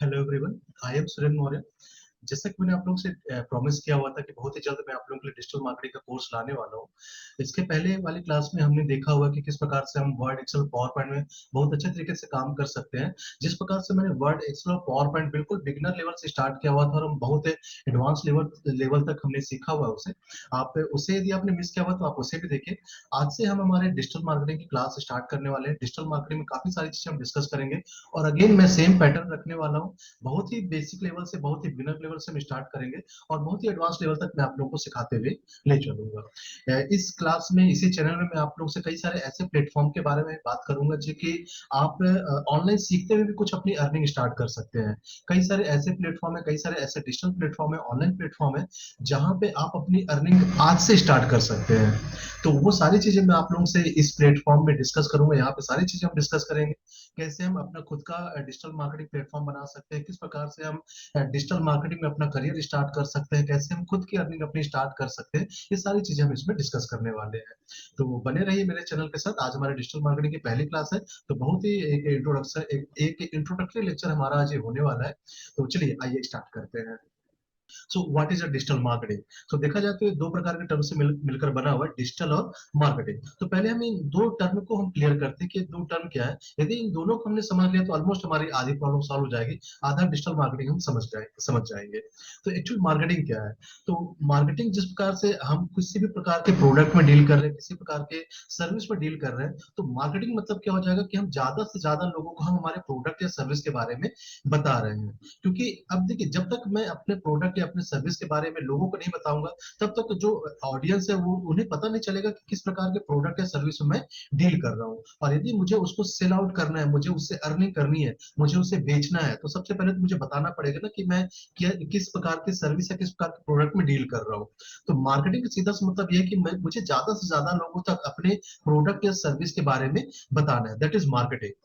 Hello everyone, I am Surendra Maurya. जैसा कि मैंने आप लोगों से प्रॉमिस किया हुआ था कि बहुत ही जल्द मैं आप लोगों के लिए डिजिटल मार्केटिंग का कोर्स लाने वाला हूँ। इसके पहले वाली क्लास में हमने देखा हुआ कि किस प्रकार से हम वर्ड, एक्सेल, पावर पॉइंट में बहुत अच्छे तरीके से काम कर सकते हैं। जिस प्रकार से मैंने वर्ड, एक्सेल और पावर पॉइंट बिल्कुल बिगिनर लेवल से स्टार्ट किया हुआ था और हम बहुत एडवांस लेवल लेवल तक हमने सीखा हुआ है उसे। आप उसे यदि आपने मिस किया हुआ तो आप उसे भी देखिए। आज से हम हमारे डिजिटल मार्केटिंग की क्लास स्टार्ट करने वाले हैं। डिजिटल मार्केटिंग में काफी सारी चीजें हम डिस्कस करेंगे और अगेन मैं सेम पैटर्न रखने वाला हूँ। बहुत ही बेसिक लेवल से, बहुत ही बिगिनर लेवल से हम स्टार्ट करेंगे और बहुत ही एडवांस लेवल तक मैं आप लोगों को सिखाते हुए ले चलूंगा। इस क्लास में, इसी चैनल में मैं आप लोगों से कई सारे ऐसे प्लेटफॉर्म के बारे में बात करूंगा जो कि आप ऑनलाइन सीखते हुए भी कुछ अपनी अर्निंग स्टार्ट कर सकते हैं। कई सारे ऐसे प्लेटफॉर्म है, कई सारे ऐसे डिजिटल प्लेटफॉर्म है, ऑनलाइन प्लेटफॉर्म है, जहां पे आप अपनी अर्निंग आज से स्टार्ट कर सकते हैं। तो वो सारी चीजें मैं आप लोगों से इस प्लेटफॉर्म में डिस्कस करूंगा। यहाँ पे सारी चीजें हम डिस्कस करेंगे। कैसे हम अपना खुद का डिजिटल मार्केटिंग प्लेटफॉर्म बना सकते हैं, किस प्रकार से हम डिजिटल मार्केटिंग में अपना करियर स्टार्ट कर सकते हैं, कैसे हम खुद की अर्निंग अपनी स्टार्ट कर सकते हैं, ये सारी चीजें हम इसमें डिस्कस करने वाले हैं। तो बने रहिए मेरे चैनल के साथ। आज हमारे डिजिटल मार्केटिंग की पहली क्लास है, तो बहुत ही एक इंट्रोडक्शन, एक इंट्रोडक्टरी लेक्चर हमारा आज ये होने वाला है। तो चलिए आइए स्टार्ट करते हैं। So what is a digital marketing? तो देखा जाए तो ये दो प्रकार के टर्म से मिलकर बना हुआ है, डिजिटल और मार्केटिंग। तो पहले हम इन दो टर्म को हम क्लियर करते हैं कि दो टर्म क्या है। यदि इन दोनों को हमने समझ लिया तो ऑलमोस्ट हमारी आधी प्रॉब्लम सॉल्व हो जाएगी। आधा डिजिटल मार्केटिंग हम समझ जाएंगे। तो एक्चुअल मार्केटिंग क्या है? तो मार्केटिंग जिस प्रकार से हम किसी भी प्रकार के प्रोडक्ट में डील कर रहे हैं, किसी प्रकार के सर्विस में डील कर रहे हैं, तो मार्केटिंग मतलब क्या हो जाएगा कि हम ज्यादा से ज्यादा लोगों को हम हमारे प्रोडक्ट या सर्विस के बारे में बता रहे हैं। क्योंकि अब देखिए, जब तक मैं अपने प्रोडक्ट या अपने सर्विस के बारे में लोगों को नहीं बताऊंगा, तब तक जो ऑडियंस है वो उन्हें पता नहीं चलेगा कि किस प्रकार के प्रोडक्ट या सर्विस में मैं डील कर रहा हूँ। और यदि मुझे उसको सेल आउट करना है, मुझे उससे अर्निंग करनी है, मुझे उसे बेचना है, तो सबसे पहले तो मुझे बताना पड़ेगा ना कि मैं किस प्रकार की सर्विस या किस प्रकार के प्रोडक्ट में डील कर रहा हूँ। तो मार्केटिंग का सीधा सा मतलब ये है कि मुझे ज्यादा से ज्यादा लोगों तक अपने प्रोडक्ट या सर्विस के बारे में बताना है। That is marketing.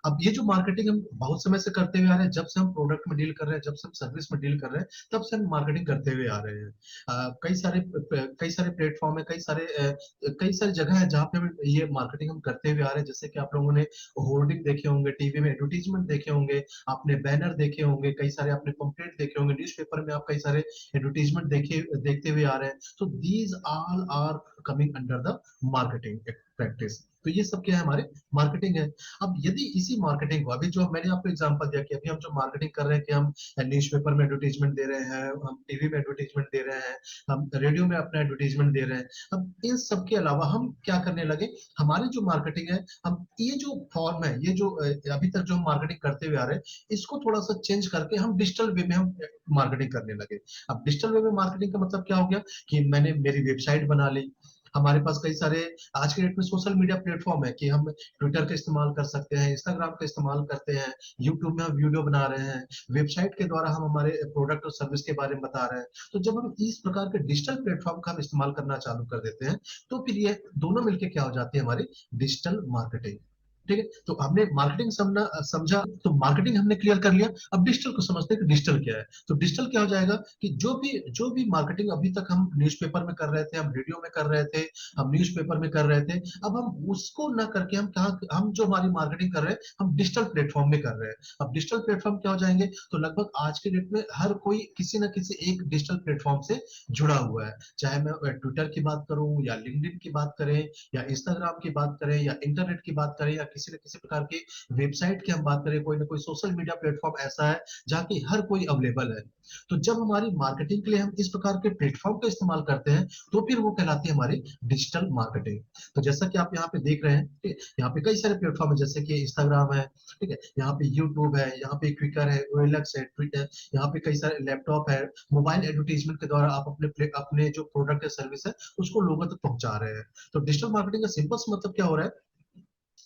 अब ये जो मार्केटिंग हम बहुत समय से करते हुए आ रहे हैं, जब से हम प्रोडक्ट में डील कर रहे हैं, जब से हम सर्विस में डील कर रहे हैं, तब से हम मार्केटिंग करते हुए आ रहे हैं। कई सारे प्लेटफॉर्म है, कई सारी जगह है जहाँ पे ये मार्केटिंग हम करते हुए आ रहे हैं। जैसे कि आप लोगों ने होर्डिंग देखे होंगे, टीवी में एडवर्टीजमेंट देखे होंगे, आपने बैनर देखे होंगे, कई सारे आपने पंपलेट देखे होंगे, न्यूज़पेपर में आप कई सारे एडवर्टीजमेंट देखते हुए आ रहे हैं। तो these all are coming under the marketing practice. तो ये सब क्या है? हमारे मार्केटिंग है। अब यदि इसी मार्केटिंग को, अभी जो मैंने आपको एग्जांपल दिया कि अभी हम जो मार्केटिंग कर रहे हैं कि हम न्यूज़पेपर में एडवर्टीजमेंट दे रहे हैं, हम टीवी में एडवर्टीजमेंट दे रहे हैं, हम रेडियो में अपना एडवर्टीजमेंट दे रहे हैं। अब इन सब के अलावा हम क्या करने लगे? हमारी जो मार्केटिंग है, हम ये जो फॉर्म है, ये जो अभी तक जो हम मार्केटिंग करते हुए आ रहे हैं, इसको थोड़ा सा चेंज करके हम डिजिटल वे में हम मार्केटिंग करने लगे। अब डिजिटल वे में मार्केटिंग का मतलब क्या हो गया कि मैंने मेरी वेबसाइट बना ली। हमारे पास कई सारे आज के डेट में सोशल मीडिया प्लेटफॉर्म है कि हम ट्विटर का इस्तेमाल कर सकते हैं, इंस्टाग्राम का इस्तेमाल करते हैं, यूट्यूब में हम वीडियो बना रहे हैं, वेबसाइट के द्वारा हम हमारे प्रोडक्ट और सर्विस के बारे में बता रहे हैं। तो जब हम इस प्रकार के डिजिटल प्लेटफॉर्म का हम इस्तेमाल करना चालू कर देते हैं, तो फिर ये दोनों मिलकर क्या हो जाती है? हमारी डिजिटल मार्केटिंग। ठीक है, तो हमने मार्केटिंग समझा, तो मार्केटिंग हमने क्लियर कर लिया। अब डिजिटल को समझते हैं कि डिजिटल क्या है। तो डिजिटल क्या हो जाएगा कि जो भी मार्केटिंग अभी तक हम न्यूज़पेपर में कर रहे थे, हम रेडियो में कर रहे थे, हम न्यूज़पेपर में कर रहे थे, अब हम उसको ना करके हम जो हमारी मार्केटिंग कर रहे हैं, हम डिजिटल प्लेटफॉर्म में कर रहे हैं। अब डिजिटल प्लेटफॉर्म क्या हो जाएंगे? तो लगभग आज के डेट में हर कोई किसी ना किसी एक डिजिटल प्लेटफॉर्म से जुड़ा हुआ है। चाहे मैं ट्विटर की बात करूं, या लिंक्डइन की बात करें, या इंस्टाग्राम की बात करें, या इंटरनेट की बात करें, या किसी न किसी प्रकार की वेबसाइट की हम बात करें, कोई ना कोई सोशल मीडिया प्लेटफॉर्म ऐसा है जहाँ की हर कोई अवेलेबल है। तो जब हमारी मार्केटिंग के लिए हम इस प्रकार के प्लेटफॉर्म का इस्तेमाल करते हैं, तो फिर वो कहलाती है हमारी डिजिटल मार्केटिंग। तो जैसा कि आप यहाँ पे देख रहे हैं, ठीक है, यहाँ पे कई सारे प्लेटफॉर्म है, जैसे कि इंस्टाग्राम है, ठीक है, यहाँ पे यूट्यूब है, यहाँ पे क्विकर है, ओएलएक्स है, ट्विटर, यहाँ पे कई सारे लैपटॉप है। मोबाइल एडवर्टीजमेंट के द्वारा आप अपने जो प्रोडक्ट या सर्विस है उसको लोगों तक पहुंचा रहे हैं। तो डिजिटल मार्केटिंग का सिंपल सा मतलब क्या हो रहा है?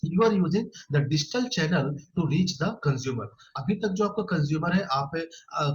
You are using the digital channel to reach the consumer. अभी तक जो आपका कंज्यूमर है, आप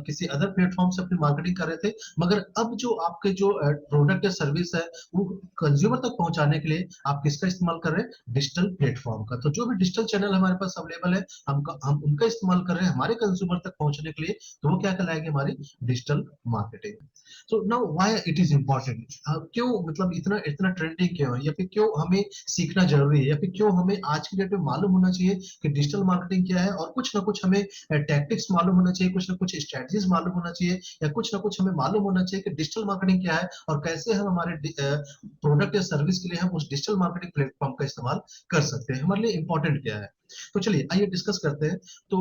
किसी अदर प्लेटफॉर्म से अपनी मार्केटिंग कर रहे थे, मगर अब जो आपके जो प्रोडक्ट या सर्विस है, वो कंज्यूमर तक पहुंचाने के लिए आप किसका इस्तेमाल कर रहे हैं? डिजिटल प्लेटफॉर्म का। तो जो भी डिजिटल चैनल हमारे पास अवेलेबल है, हम उनका इस्तेमाल कर रहे हैं हमारे कंज्यूमर तक पहुंचने के लिए, तो वो क्या कहलाएगी? हमारी digital marketing. So now why it is important? क्यों, मतलब इतना इतना ट्रेंडिंग क्यों है, या फिर क्यों हमें सीखना जरूरी है, या फिर क्यों हमें आज की डेट में मालूम होना चाहिए कि डिजिटल मार्केटिंग क्या है, और कुछ ना कुछ हमें टैक्टिक्स मालूम होना चाहिए, कुछ ना कुछ स्ट्रेटजीज मालूम होना चाहिए, या कुछ ना कुछ हमें मालूम होना चाहिए कि डिजिटल मार्केटिंग क्या है और कैसे हम हमारे प्रोडक्ट या सर्विस के लिए हम उस डिजिटल मार्केटिंग प्लेटफॉर्म का इस्तेमाल कर सकते हैं, हमारे लिए इंपॉर्टेंट क्या है। तो चलिए आइए डिस्कस करते हैं। तो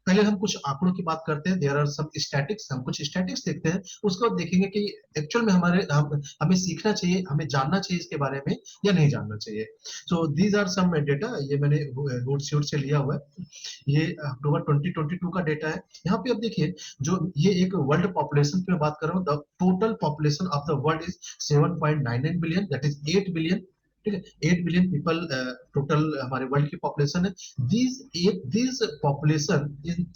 पहले हम कुछ आंकड़ों की बात करते हैं, देयर आर सम स्टैटिक्स, हम कुछ स्टैटिक्स देखते हैं, उसके बाद देखेंगे कि एक्चुअल में हमें सीखना चाहिए, हमें जानना चाहिए इसके बारे में या नहीं जानना चाहिए। So these are some data, ये मैंने रूट से लिया हुआ है, ये अक्टूबर 2022 का डेटा है। यहाँ पे आप देखिए, जो ये एक वर्ल्ड पॉपुलेशन की मैं बात कर रहा हूँ, the total population of the world is 7.99 billion, that is 8 billion. ठीक है, 8 बिलियन पीपल टोटल हमारे वर्ल्ड की पॉपुलेशन है। This population,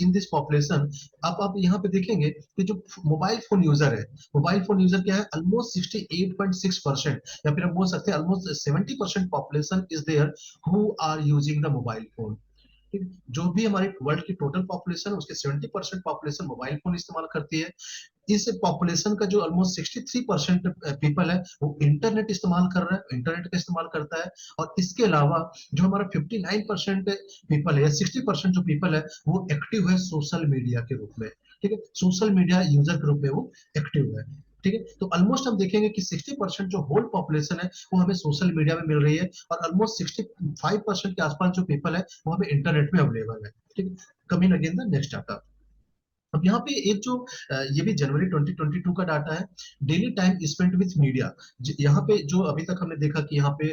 in this population, आप यहाँ पे देखेंगे कि जो मोबाइल फोन यूजर है, मोबाइल फोन यूजर क्या है, ऑलमोस्ट 68.6%, या फिर हम बोल सकते हैं almost 70% population is there who are using the mobile phone. ठीक है? जो भी हमारी वर्ल्ड की टोटल पॉपुलेशन है उसके 70% पॉपुलेशन मोबाइल फोन इस्तेमाल करती है। इस पॉपुलेशन का जो ऑलमोस्ट 63% पीपल है वो इंटरनेट इस्तेमाल कर रहा है, इंटरनेट का इस्तेमाल करता है। और इसके अलावा जो हमारा 59% पीपल है या 60% जो पीपल है वो एक्टिव है सोशल मीडिया के रूप में। ठीक है, सोशल मीडिया यूजर के रूप में वो एक्टिव है। ठीक है, तो ऑलमोस्ट हम देखेंगे कि 60% जो होल पॉपुलेशन है वो हमें सोशल मीडिया में मिल रही है, और ऑलमोस्ट 65% के आसपास जो पीपल है वो हमें इंटरनेट में अवेलेबल है। ठीक है, coming again the next data. अब यहाँ पे एक जो ये भी जनवरी 2022 का डाटा है, daily time spent with media. यहाँ पे जो अभी तक हमने देखा कि यहाँ पे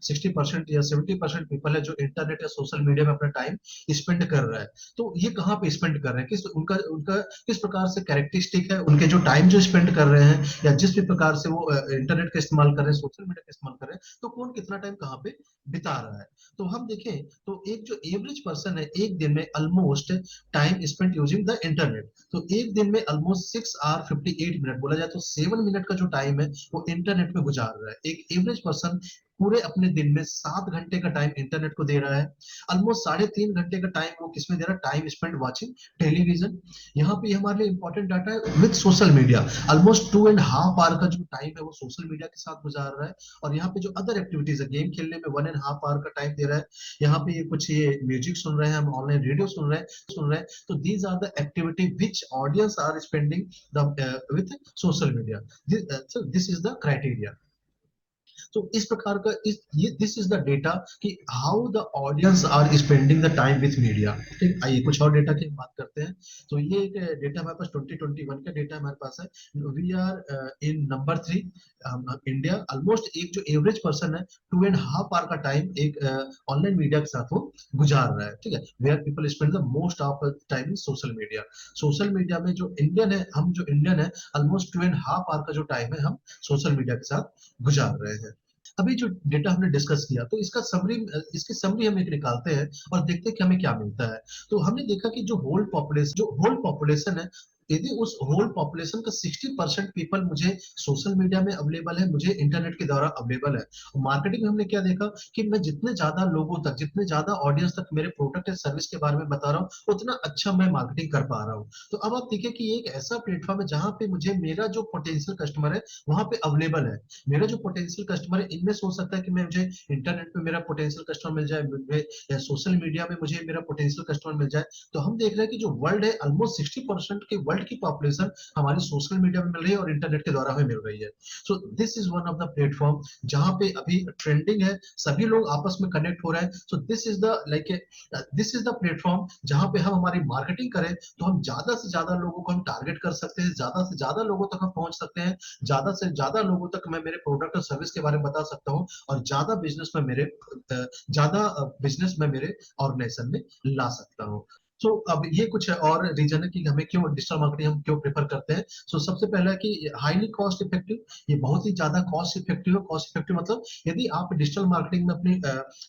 60% या 70% पीपल है जो इंटरनेट या सोशल मीडिया में अपना टाइम स्पेंड कर रहा है। तो ये कहाँ पे स्पेंड कर रहे हैं, किस उनका उनका किस प्रकार से कैरेक्टरिस्टिक है, उनके जो टाइम जो स्पेंड कर रहे हैं या जिस भी प्रकार से वो इंटरनेट का इस्तेमाल कर रहे हैं, सोशल मीडिया का इस्तेमाल कर रहे हैं, तो कौन कितना टाइम कहाँ पे बिता रहा है। तो हम देखें तो एक जो एवरेज पर्सन है एक दिन में almost time spent using the internet, तो एक दिन में ऑलमोस्ट 6 आवर 58 मिनट, बोला जाए तो 7 मिनट का जो टाइम है वो इंटरनेट में गुजार रहा है। एक एवरेज पर्सन पूरे अपने दिन में 7 घंटे का टाइम इंटरनेट को दे रहा है। ऑलमोस्ट 3.5 घंटे का टाइम वो किसमें दे रहा है, टाइम स्पेंड वाचिंग टेलीविजन। यहाँ पे हमारे लिए इंपॉर्टेंट डाटा है with social media, almost 2.5 hour का जो टाइम है वो सोशल मीडिया के साथ गुजार रहा है। और यहाँ पे जो अदर एक्टिविटीज है, गेम खेलने में 1.5 आवर का टाइम दे रहा है। यहाँ पे ये कुछ ये म्यूजिक सुन रहे हैं, हम ऑनलाइन रेडियो सुन रहे हैं। तो these are the activity which audience are spending the with social media. This is the criteria. तो इस प्रकार का इस ये दिस इज द डेटा कि how the audience are spending the time with media. ठीक, आइए कुछ और डेटा की बात करते हैं। तो ये एक डेटा हमारे पास 2021 का डेटा हमारे पास है। We are in number 3 India. Almost एक जो एवरेज पर्सन है 2.5 आवर का टाइम एक ऑनलाइन मीडिया के साथ वो गुजार रहा है। ठीक है, where people spend the most of time in social media. Social media में जो इंडियन है, हम जो इंडियन है ऑलमोस्ट 2.5 आवर का जो टाइम है हम सोशल मीडिया के साथ गुजार रहे हैं। अभी जो डेटा हमने डिस्कस किया तो इसकी समरी हम एक निकालते हैं और देखते हैं कि हमें क्या मिलता है। तो हमने देखा कि जो होल पॉपुलेशन है, यदि उस होल पॉपुलेशन का 60% पीपल मुझे सोशल मीडिया में अवेलेबल है, मुझे इंटरनेट के द्वारा अवेलेबल है। मार्केटिंग में हमने क्या देखा कि मैं जितने ज्यादा लोगों तक, जितने ज्यादा ऑडियंस तक मेरे प्रोडक्ट या सर्विस के बारे में बता रहा हूँ उतना अच्छा मैं मार्केटिंग कर पा रहा हूँ। तो अब आप देखिए कि ये एक ऐसा प्लेटफॉर्म है जहां पे मुझे मेरा जो पोटेंशियल कस्टमर है वहां पे अवेलेबल है। मेरा जो पोटेंशियल कस्टमर है इनमें सोच सकता है कि मैं मुझे इंटरनेट पे मेरा पोटेंशियल कस्टमर मिल जाए, मुझे या सोशल मीडिया में मुझे मेरा पोटेंशियल कस्टमर मिल जाए। तो हम देख रहे हैं कि जो वर्ल्ड है ऑलमोस्ट 60% के वर्ल्ड की पॉपुलेशन हमारी सोशल मीडिया में मिल रही है और इंटरनेट के द्वारा हमें मिल रही है। So this is one of the platform जहां पे अभी ट्रेंडिंग है, सभी लोग आपस में कनेक्ट हो रहे हैं। So this is the platform जहां पे हम हमारी मार्केटिंग करें तो हम ज्यादा से ज्यादा लोगों को हम टारगेट कर सकते हैं, ज्यादा से ज्यादा लोगों तक हम पहुंच सकते हैं, ज्यादा से ज्यादा लोगों तक मैं मेरे प्रोडक्ट और सर्विस के बारे में बता सकता हूँ, और ज्यादा बिजनेस में मेरे ऑर्गेनाइजेशन में ला सकता हूँ। सो अब ये कुछ और रीजन है कि हमें क्यों डिजिटल मार्केटिंग हम क्यों प्रेफर करते हैं। सो सबसे पहला है कि हाईली कॉस्ट इफेक्टिव, ये बहुत ही ज्यादा कॉस्ट इफेक्टिव है। कॉस्ट इफेक्टिव मतलब यदि आप डिजिटल मार्केटिंग में अपनी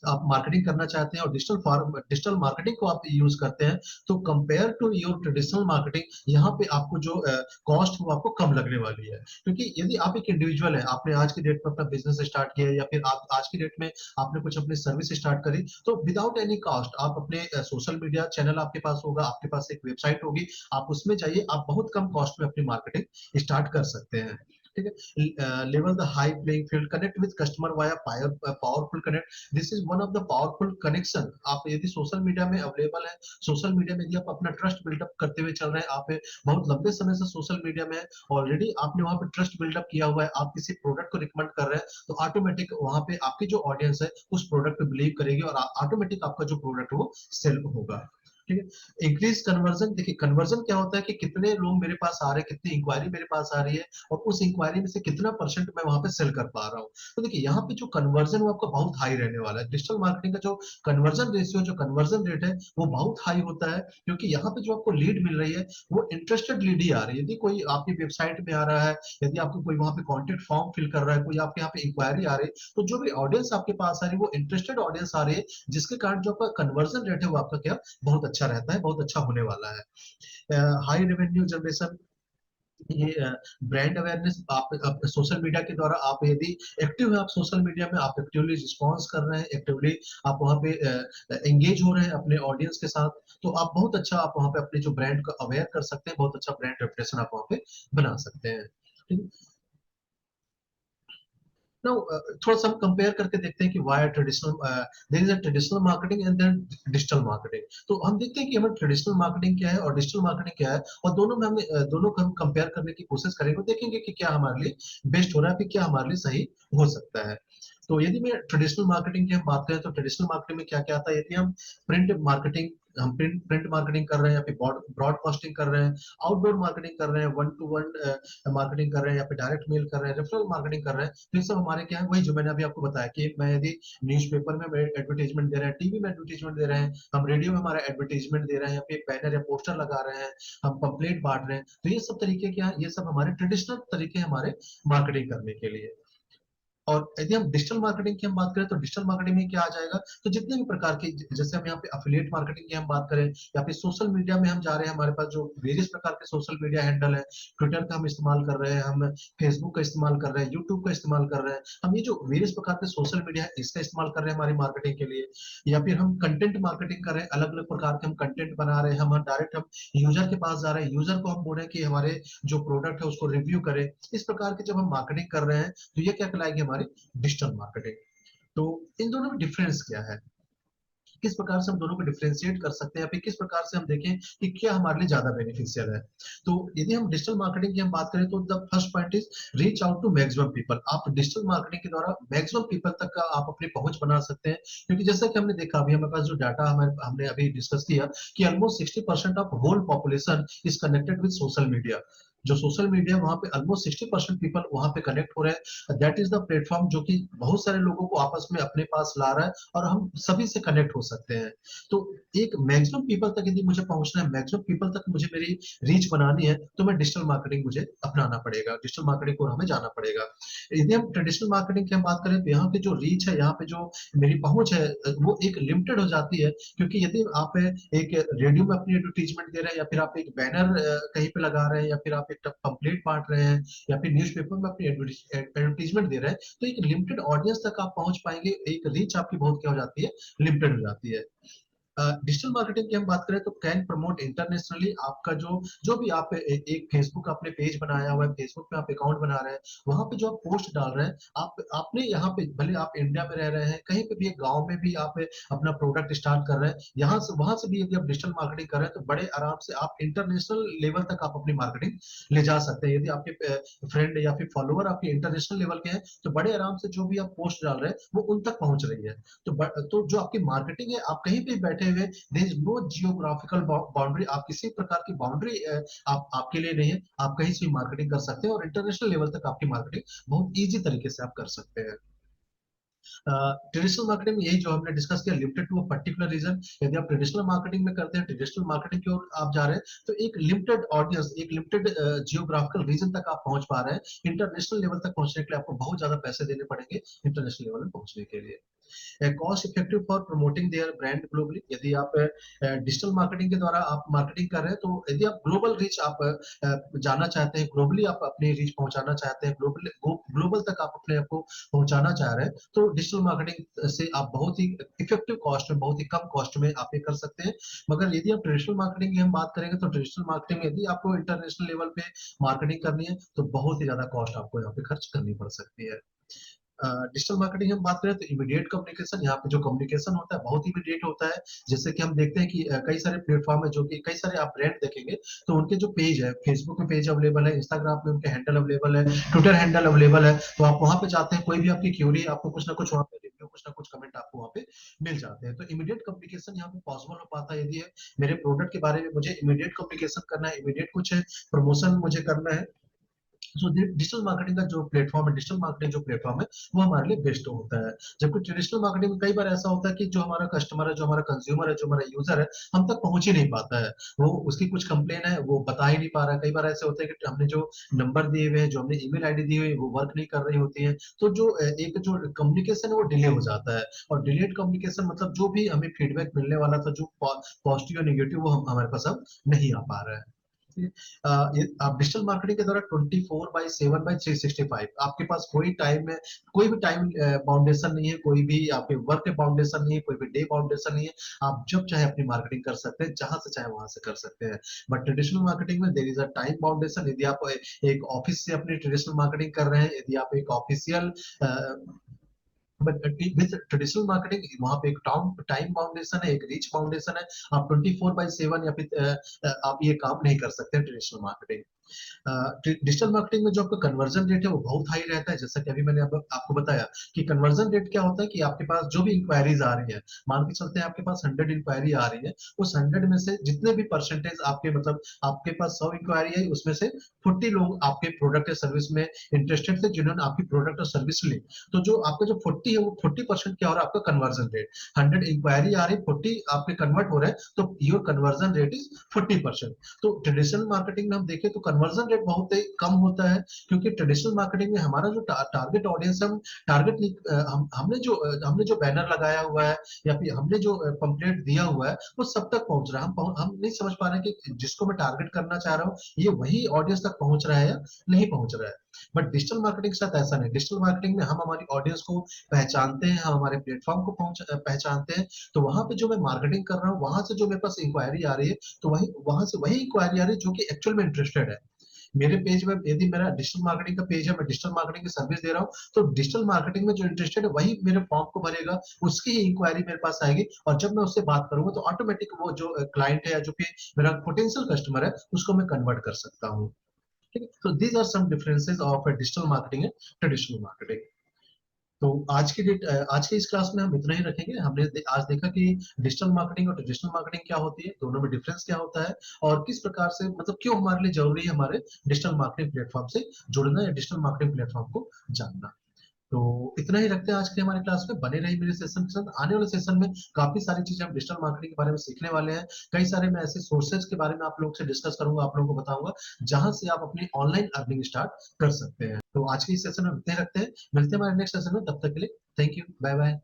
आप मार्केटिंग करना चाहते हैं और डिजिटल मार्केटिंग को आप यूज करते हैं, तो compare to your traditional marketing यहाँ पे आपको जो कॉस्ट वो आपको कम लगने वाली है। क्योंकि यदि आप एक इंडिविजुअल है, आपने आज की डेट में अपना बिजनेस स्टार्ट किया या फिर आप आज की डेट में आपने कुछ अपनी सर्विस स्टार्ट करी, तो विदाउट एनी कॉस्ट आप अपने सोशल मीडिया चैनल आपके पास होगा, आपके पास एक वेबसाइट होगी, आप उसमें जाइए, आप बहुत कम कॉस्ट में अपनी मार्केटिंग स्टार्ट कर सकते हैं। ठीक है। Level the high playing field, connect with customer via powerful connect, this is one of the powerful connection. आप यदि सोशल मीडिया में अवेलेबल है, सोशल मीडिया में यदि आप अपना ट्रस्ट बिल्डअप करते हुए चल रहे हैं, आप बहुत लंबे समय से सोशल मीडिया में ऑलरेडी आपने वहां पे ट्रस्ट बिल्डअप किया हुआ है, आप किसी प्रोडक्ट को रिकमेंड कर रहे हैं, तो ऑटोमेटिक वहां पे आपकी जो ऑडियंस है उस प्रोडक्ट पे बिलीव करेगी और ऑटोमेटिक आपका जो प्रोडक्ट वो सेल होगा। ठीक है। इंक्रीज कन्वर्जन, देखिए कन्वर्जन क्या होता है कि कितने लोग मेरे पास आ रहे हैं, कितनी इंक्वायरी मेरे पास आ रही है और उस इंक्वायरी में से कितना परसेंट मैं वहां पे सेल कर पा रहा हूँ। तो देखिए यहाँ पे जो कन्वर्जन वो आपका बहुत हाई रहने वाला है। डिजिटल मार्केटिंग का जो कन्वर्जन रेशियो, जो कन्वर्जन रेट है वो बहुत हाई होता है, क्योंकि यहाँ पे जो आपको लीड मिल रही है वो इंटरेस्टेड लीड ही आ रही है। यदि कोई आपकी वेबसाइट में आ रहा है, यदि आपको कोई वहां पे कॉन्टेक्ट फॉर्म फिल कर रहा है, कोई आपके यहाँ पे इंक्वायरी आ रही है, तो जो भी ऑडियंस आपके पास आ रही है वो इंटरेस्टेड ऑडियंस आ रही है, जिसके कारण जो आपका कन्वर्जन रेट है वो आपका क्या बहुत अच्छा रहता है, बहुत अच्छा होने वाला है। हाई रेवेन्यू जनरेशन, ये ब्रांड अवेयरनेस, आप सोशल मीडिया के द्वारा आप यदि एक्टिव है, आप सोशल मीडिया में आप एक्टिवली रिस्पॉन्स कर रहे हैं, एक्टिवली आप वहां पे एंगेज हो रहे हैं अपने ऑडियंस के साथ, तो आप बहुत अच्छा आप वहां पे अपने जो ब्रांड को अवेयर कर सकते हैं, बहुत अच्छा ब्रांड रेपुटेशन आप वहां पे बना सकते हैं। ठीक है। Now, थोड़ा सा हम कंपेयर करके देखते हैं कि why traditional, there is a traditional marketing and then digital marketing. तो हम देखते हैं कि हमें ट्रेडिशनल मार्केटिंग क्या है और डिजिटल मार्केटिंग क्या है, और दोनों में हमने दोनों को हम कंपेयर करने की कोशिश करेंगे, देखेंगे कि क्या हमारे लिए बेस्ट हो रहा है, फिर क्या हमारे लिए सही हो सकता है। तो यदि मैं ट्रेडिशनल मार्केटिंग की हम बात करें, तो ट्रेडिशनल मार्केटिंग में क्या क्या आता है, यदि हम प्रिंट मार्केटिंग, हम प्रिंट मार्केटिंग कर रहे हैं या फिर ब्रॉडकास्टिंग कर रहे हैं, आउटडोर मार्केटिंग कर रहे हैं, वन टू वन मार्केटिंग कर रहे हैं या फिर डायरेक्ट मेल कर रहे हैं, रेफरल मार्केटिंग कर रहे हैं, तो ये सब हमारे क्या है, वही जो मैंने अभी आपको बताया कि मैं यदि न्यूज़पेपर में एडवर्टाइजमेंट दे रहे हैं, टीवी में एडवर्टाइजमेंट दे रहे हैं, हम रेडियो में हमारा एडवर्टाइजमेंट दे रहे हैं, या फिर बैनर या पोस्टर लगा रहे हैं, हम पंपलेट बांट रहे हैं, तो ये सब तरीके क्या है, ये सब हमारे ट्रेडिशनल तरीके हमारे मार्केटिंग करने के लिए। और यदि हम डिजिटल मार्केटिंग की हम बात करें, तो डिजिटल मार्केटिंग में क्या आ जाएगा, तो जितने भी प्रकार की, जैसे हम यहाँ पे अफिलिएट मार्केटिंग की हम बात करें, या फिर सोशल मीडिया में हम जा रहे हैं, हमारे पास जो वेरियस प्रकार के सोशल मीडिया हैंडल है, ट्विटर का हम इस्तेमाल कर रहे हैं, हम फेसबुक का इस्तेमाल कर रहे हैं, यूट्यूब का इस्तेमाल कर रहे हैं, हम ये जो वेरियस प्रकार के सोशल मीडिया है इसका इस्तेमाल कर रहे हैं हमारी मार्केटिंग के लिए, या फिर हम कंटेंट मार्केटिंग कर रहे हैं, अलग अलग प्रकार के हम कंटेंट बना रहे हैं, हम डायरेक्ट हम यूजर के पास जा रहे हैं, यूजर को हम बोल रहे हैं कि हमारे जो प्रोडक्ट है उसको रिव्यू करें। इस प्रकार के जब हम मार्केटिंग कर रहे हैं, तो ये क्या कहलाएगी, हमारी डिजिटल मार्केटिंग। तो इन दोनों में डिफरेंस क्या है, किस प्रकार से हम दोनों को डिफरेंशिएट कर सकते हैं, या फिर किस प्रकार से हम देखें कि क्या हमारे लिए ज्यादा बेनिफिशियल है। तो यदि हम डिजिटल मार्केटिंग की हम बात करें, तो the first point is reach out to maximum people. आप डिजिटल मार्केटिंग के द्वारा मैक्सिमम पीपल तक का आप अपनी पहुंच बना सकते हैं, क्योंकि जैसा कि हमने देखा, अभी हमारे पास जो डाटा हमने अभी डिस्कस किया कि almost 60% of whole population is connected with social media. जो सोशल मीडिया वहां पे ऑलमोस्ट 60% पीपल वहां पे कनेक्ट हो रहे हैं, दैट इज द प्लेटफॉर्म जो कि बहुत सारे लोगों को आपस में अपने पास ला रहा है और हम सभी से कनेक्ट हो सकते हैं। तो एक मैक्सिमम पीपल तक यदि मुझे पहुंचना है, मैक्सिमम पीपल तक मुझे मेरी रीच बनानी है, तो मैं डिजिटल मार्केटिंग मुझे अपनाना पड़ेगा, डिजिटल मार्केटिंग को हमें जाना पड़ेगा। यदि हम ट्रेडिशनल मार्केटिंग की हम बात करें, तो यहाँ पे जो रीच है, यहाँ पे जो मेरी पहुंच है, वो एक लिमिटेड हो जाती है, क्योंकि यदि आप एक रेडियो में अपनी एडवर्टीजमेंट दे रहे हैं, या फिर आप एक बैनर कहीं पे लगा रहे हैं, या फिर आप एक पंपलेट बांट रहे हैं, या फिर न्यूज़पेपर में अपनी एडवर्टीजमेंट दे रहे हैं, तो एक लिमिटेड ऑडियंस तक आप पहुंच पाएंगे, एक रीच आपकी बहुत क्या हो जाती है, लिमिटेड हो जाती है। डिजिटल मार्केटिंग की हम बात करें, तो कैन प्रमोट इंटरनेशनली। आपका जो जो भी आप एक फेसबुक आपने पेज बनाया हुआ है, फेसबुक पे आप अकाउंट बना रहे हैं, वहां पे जो आप पोस्ट डाल रहे हैं, आप आपने यहाँ पे भले आप इंडिया में रह रहे हैं, कहीं पे भी एक गांव में भी आप अपना प्रोडक्ट स्टार्ट कर रहे हैं, यहाँ से वहां से भी यदि आप डिजिटल मार्केटिंग कर रहे हैं, तो बड़े आराम से आप इंटरनेशनल लेवल तक आप अपनी मार्केटिंग ले जा सकते हैं। यदि आपके फ्रेंड या फिर फॉलोअर आपके इंटरनेशनल लेवल के हैं, तो बड़े आराम से जो भी आप पोस्ट डाल रहे हैं वो उन तक पहुंच रही है। तो जो आपकी मार्केटिंग है, आप कहीं भी बैठे हुए, there is no geographical boundary, आप किसी प्रकार की बाउंड्री आप आपके लिए नहीं है, आप कहीं से भी मार्केटिंग कर सकते हैं, और इंटरनेशनल लेवल तक आपकी मार्केटिंग बहुत इजी तरीके से आप कर सकते हैं। ट्रेडिशनल मार्केटिंग में यही जो हमने डिस्कस किया, limited to a particular region. यदि आप ट्रेडिशनल मार्केटिंग में करते हैं, ट्रेडिशनल मार्केटिंग की ओर आप जा रहे हैं, तो एक लिमिटेड ऑडियंस, एक लिमिटेड जियोग्राफिकल रीजन तक आप पहुंच पा रहे हैं। इंटरनेशनल लेवल तक पहुंचने के लिए आपको बहुत ज्यादा पैसे देने पड़ेंगे, इंटरनेशनल लेवल में पहुंचने के लिए। Cost effective for promoting their brand globally. यदि आप डिजिटल मार्केटिंग के द्वारा आप मार्केटिंग कर रहे हैं, तो यदि आप ग्लोबल रीच आप जाना चाहते हैं, ग्लोबली आप अपनी रीच पहुंचाना चाहते हैं, ग्लोबल ग्लोबल तक आप अपने आप को पहुंचाना चाह रहे हैं, तो डिजिटल मार्केटिंग से आप बहुत ही इफेक्टिव कॉस्ट में, बहुत ही कम कॉस्ट में आप ये कर सकते हैं। मगर यदि आप ट्रेडिशनल मार्केटिंग की हम बात करेंगे, तो ट्रेडिशनल मार्केटिंग में यदि आपको इंटरनेशनल लेवल पे मार्केटिंग करनी है, तो बहुत ही ज्यादा कॉस्ट आपको यहाँ पे खर्च करनी पड़ सकती है। डिजिटल मार्केटिंग हम बात करें तो इमीडिएट कम्युनिकेशन, यहाँ पे जो कम्युनिकेशन होता है बहुत इमीडिएट होता है। जैसे कि हम देखते हैं कि कई सारे प्लेटफॉर्म है, जो कि कई सारे आप ब्रांड देखेंगे, तो उनके जो पेज है, फेसबुक में पेज अवेलेबल है, इंस्टाग्राम में उनके हैंडल अवेलेबल है, ट्विटर हैंडल अवेलेबल है। तो आप वहां पे जाते हैं, कोई भी आपकी क्यूरी, आपको कुछ ना कुछ वहाँ पे रिव्यू, कुछ ना कुछ कमेंट आपको वहाँ पे मिल जाते हैं। तो इमीडिएट कम्युनिकेशन यहाँ पे पॉसिबल हो पाता है। यदि मेरे प्रोडक्ट के बारे में मुझे इमीडिएट कम्युनिकेशन करना है, इमीडिएट कुछ प्रमोशन मुझे करना है, तो डिजिटल मार्केटिंग का जो प्लेटफॉर्म है, डिजिटल मार्केटिंग जो प्लेटफॉर्म है, वो हमारे लिए बेस्ट होता है। जबकि ट्रेडिशनल मार्केटिंग में कई बार ऐसा होता है कि जो हमारा कस्टमर है, जो हमारा कंज्यूमर है, जो हमारा यूजर है, हम तक पहुंच ही नहीं पाता है। वो उसकी कुछ कंप्लेन है, वो बता ही नहीं पा रहा है। कई बार ऐसे होता है कि हमने जो नंबर दिए हुए हैं, जो हमने ईमेल आईडी दी हुई है, वो वर्क नहीं कर रही होती है। तो जो एक जो कम्युनिकेशन है, वो डिले हो जाता है। और डिलेड कम्युनिकेशन मतलब जो भी हमें फीडबैक मिलने वाला था, जो पॉजिटिव और निगेटिव, वो हमारे पास अब नहीं आ पा रहा है। आप डिजिटल मार्केटिंग के द्वारा 24/7/365 आपके पास कोई टाइम है, कोई भी टाइम बाउंडेशन नहीं है, कोई भी आपके वर्क बाउंडेशन नहीं है, कोई भी डे बाउंडेशन नहीं है। आप जब चाहे अपनी मार्केटिंग कर सकते हैं, जहां से चाहे वहां से कर सकते हैं। बट ट्रेडिशनल मार्केटिंग में देयर इज अ टाइम बाउंडेशन। यदि आप एक ऑफिस से अपनी ट्रेडिशनल मार्केटिंग कर रहे हैं, यदि आप एक official but with traditional marketing, वहां पे एक टाइम बाउंडेशन है, एक रीच बाउंडेशन है। आप 24/7 या फिर आप ये काम नहीं कर सकते ट्रेडिशनल मार्केटिंग। डिजिटल मार्केटिंग में जो आपका कन्वर्जन रेट है, वो बहुत हाई रहता है। जैसा कि अभी मैंने आपको बताया कि कन्वर्जन रेट क्या होता है, कि आपके पास जो भी इंक्वायरीज आ रही है, मान के चलते हैं आपके पास 100 इंक्वायरी आ रही है, उस 100 में से जितने भी परसेंटेज आपके, मतलब आपके पास 100 इंक्वायरी है, उसमें से 40 लोग आपके प्रोडक्ट या सर्विस में इंटरेस्टेड थे, जिन्होंने आपकी प्रोडक्ट और सर्विस ली। तो जो आपका जो 40 है, वो 40% क्या हो रहा है, आपका कन्वर्जन रेट। 100 इंक्वायरी आ रही, 40 आपके कन्वर्ट हो रहे हैं, तो योर कन्वर्जन रेट इज 40%। तो ट्रेडिशनल मार्केटिंग में हम देखें तो कन्वर्जन रेट बहुत ही कम होता है, क्योंकि ट्रेडिशनल मार्केटिंग में हमारा जो टारगेट ऑडियंस, हम टारगेट हमने जो बैनर लगाया हुआ है, या फिर हमने जो पंपलेट दिया हुआ है, वो सब तक पहुंच रहा है। हम नहीं समझ पा रहे हैं कि जिसको मैं टारगेट करना चाह रहा हूँ, ये वही ऑडियंस तक पहुंच रहा है या नहीं पहुंच रहा है। बट डिजिटल मार्केटिंग के साथ ऐसा नहीं। डिजिटल मार्केटिंग में हम हमारी ऑडियंस को पहचानते हैं, हम हमारे प्लेटफॉर्म को पहचानते हैं। तो वहां पे जो मैं मार्केटिंग कर रहा हूँ, वहां से जो मेरे पास इंक्वायरी आ रही है, तो वहां से वही इंक्वायरी आ रही है जो कि एक्चुअल में इंटरेस्टेड है मेरे पेज में। यदि मेरा डिजिटल मार्केटिंग का पेज है, मैं डिजिटल मार्केटिंग की सर्विस दे रहा हूँ, तो डिजिटल मार्केटिंग में जो इंटरेस्टेड है, वही मेरे फॉर्म को भरेगा, उसकी ही इंक्वायरी मेरे पास आएगी। और जब मैं उससे बात करूंगा, तो ऑटोमेटिक वो जो क्लाइंट है, या जो कि मेरा पोटेंशियल कस्टमर है, उसको मैं कन्वर्ट कर सकता हूँ। ठीक है, तो these are some differences of digital marketing and traditional marketing. तो आज की इस क्लास में हम इतना ही रखेंगे। हमने आज देखा कि डिजिटल मार्केटिंग और ट्रेडिशनल मार्केटिंग क्या होती है, दोनों में डिफरेंस क्या होता है, और किस प्रकार से, मतलब क्यों हमारे लिए जरूरी है हमारे डिजिटल मार्केटिंग प्लेटफॉर्म से जुड़ना, या डिजिटल मार्केटिंग प्लेटफॉर्म को जानना। तो इतना ही रखते हैं आज के हमारे क्लास में। बने रही मेरे सेशन के साथ। आने वाले सेशन में काफी सारी चीजें हम डिजिटल मार्केटिंग के बारे में सीखने वाले हैं। कई सारे मैं ऐसे सोर्सेज के बारे में आप लोगों से डिस्कस करूंगा, आप लोगों को बताऊंगा, जहां से आप अपनी ऑनलाइन अर्निंग स्टार्ट कर सकते हैं। तो आज के इस सेशन में इतने रखते हैं। मिलते हैं हमारे नेक्स्ट सेशन में, तब तक के लिए थैंक यू, बाय बाय।